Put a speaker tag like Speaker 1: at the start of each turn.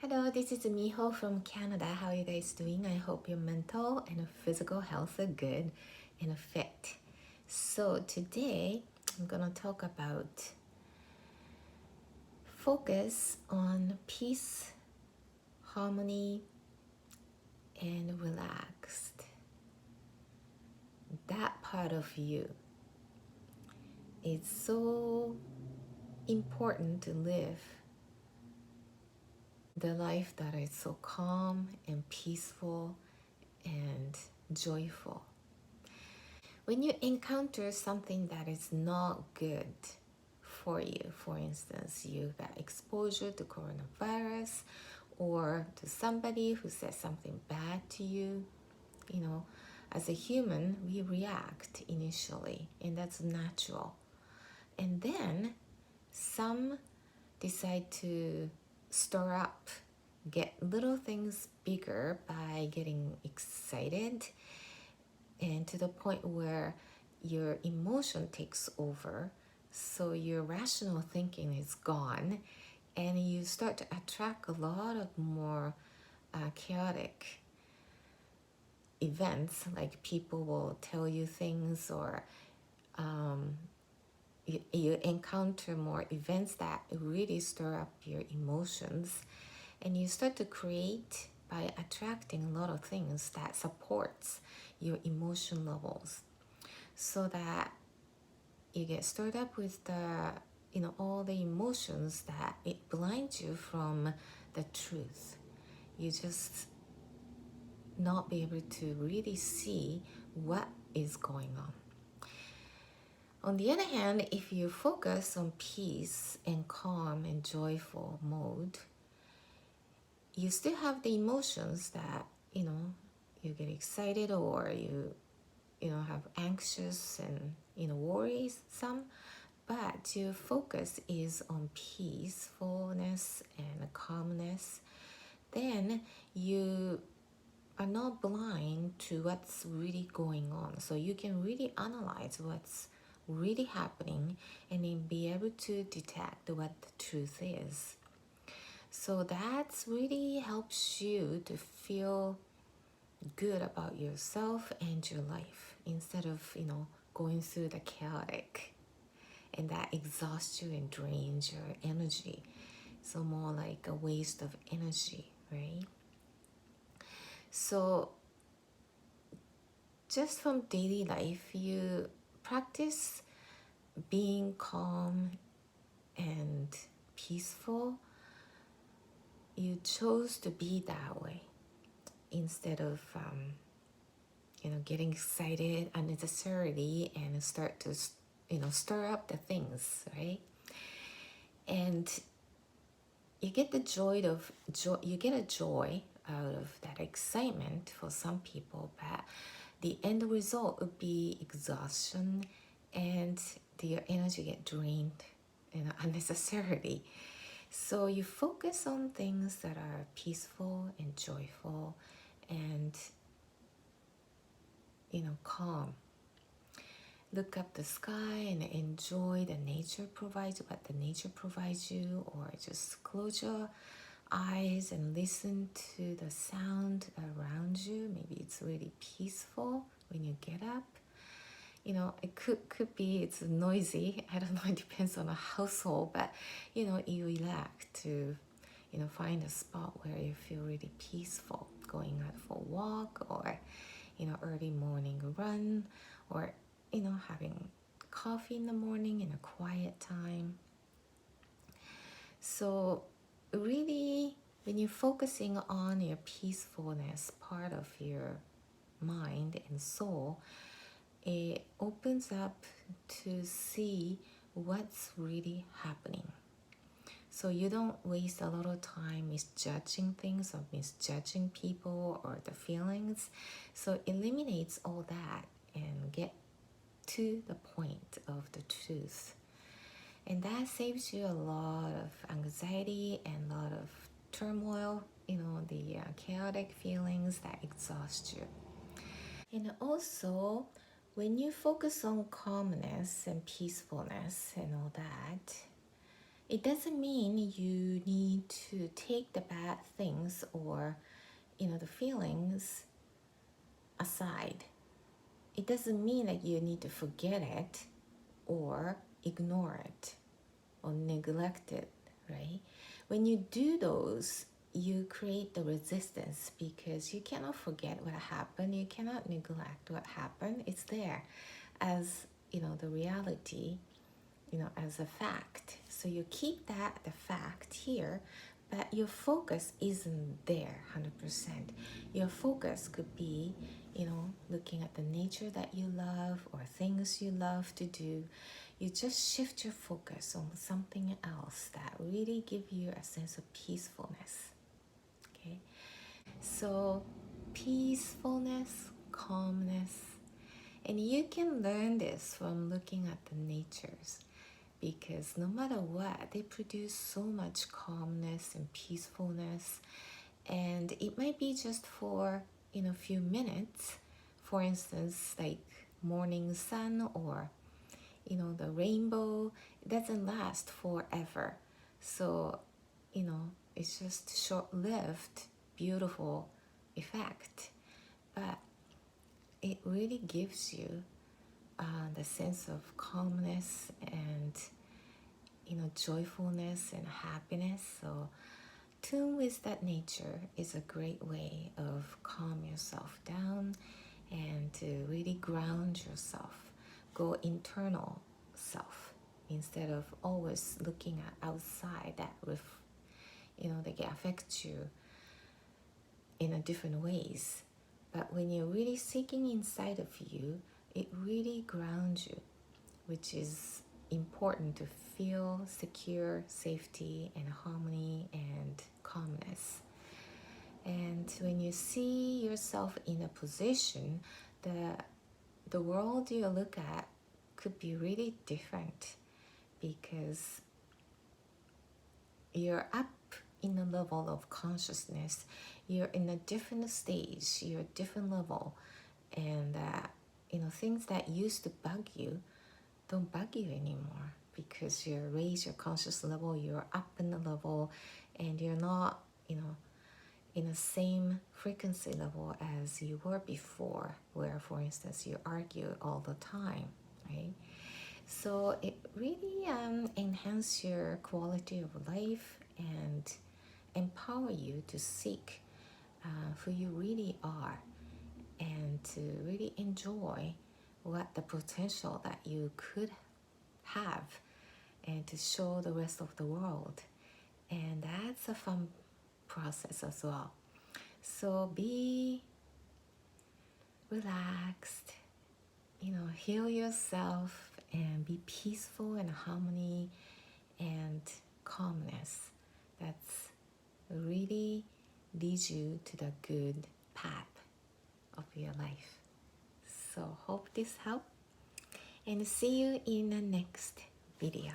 Speaker 1: Hello, this is Miho from Canada. How are you guys doing? I hope your mental and physical health are good and fit. So today I'm gonna talk about focus on peace, harmony, and relaxed. That part of you is so important to live the life that is so calm and peaceful and joyful. When you encounter something that is not good for you, for instance, you got exposure to coronavirus or to somebody who said something bad to you, as a human, we react initially, and that's natural. And then some decide to stir up, get little things bigger by getting excited, and to the point where your emotion takes over, so your rational thinking is gone, and you start to attract a lot of more chaotic events, like people will tell you things, or you encounter more events that really stir up your emotions, and you start to create by attracting a lot of things that supports your emotion levels, so that you get stirred up with the all the emotions that it blinds you from the truth. You just not be able to really see what is going on. On the other hand, if you focus on peace and calm and joyful mode, you still have the emotions that, you get excited, or you have anxious and, worries some, but your focus is on peacefulness and calmness. Then you are not blind to what's really going on. So you can really analyze what's really happening and then be able to detect what the truth is. So that's really helps you to feel good about yourself and your life, instead of going through the chaotic, and that exhausts you and drains your energy. So more like a waste of energy, right? So just from daily life, you practice being calm and peaceful. You chose to be that way, instead of getting excited unnecessarily and start to stir up the things, right? And you get the joy out of that excitement for some people, but the end result would be exhaustion, and your energy get drained unnecessarily. So you focus on things that are peaceful and joyful and calm. Look up the sky and enjoy the nature provides, what the nature provides you, or just close your eyes and listen to the sound around you. Maybe it's really peaceful when you get up. It could be it's noisy. I don't know, it depends on the household, but you relax to find a spot where you feel really peaceful, going out for a walk, or early morning run, or having coffee in the morning in a quiet time. So really, when you're focusing on your peacefulness part of your mind and soul, it opens up to see what's really happening. So you don't waste a lot of time misjudging things or misjudging people or the feelings. So eliminates all that and get to the point of the truth. And that saves you a lot of anxiety and a lot of turmoil, the chaotic feelings that exhaust you. And also, when you focus on calmness and peacefulness and all that, It doesn't mean you need to take the bad things or, the feelings aside. It doesn't mean that you need to forget it or ignore it or neglect it, right? When you do those, you create the resistance because you cannot forget what happened. You cannot neglect what happened. It's there as, the reality, as a fact. So you keep that, the fact here, but your focus isn't there 100%. Your focus could be, looking at the nature that you love or things you love to do. You just shift your focus on something else that really give you a sense of peacefulness. Okay? So peacefulness, calmness, and you can learn this from looking at the natures, because no matter what, they produce so much calmness and peacefulness. And it might be just for, a few minutes. For instance, like morning sun or, the rainbow. It doesn't last forever. So, it's just short-lived, beautiful effect. But it really gives you the sense of calmness and, joyfulness and happiness. So tune with that nature is a great way of calm yourself down and to really ground yourself. Go internal self instead of always looking at outside that they can affect you in a different ways. But when you're really seeking inside of you, it really grounds you, which is important to feel secure, safety, and harmony and calmness. And when you see yourself in a position, the world you look at could be really different because you're up in a level of consciousness. You're in a different stage, you're a different level. And, things that used to bug you don't bug you anymore because you raise your conscious level, you're up in the level, and you're not, in the same frequency level as you were before, where, for instance, you argue all the time, right? So it really enhances your quality of life and empower you to seek who you really are and to really enjoy what the potential that you could have and to show the rest of the world. And that's a fun process as well. So be relaxed, heal yourself and be peaceful and harmony and calmness. That's really leads you to the good path of your life. So hope this helped and see you in the next video.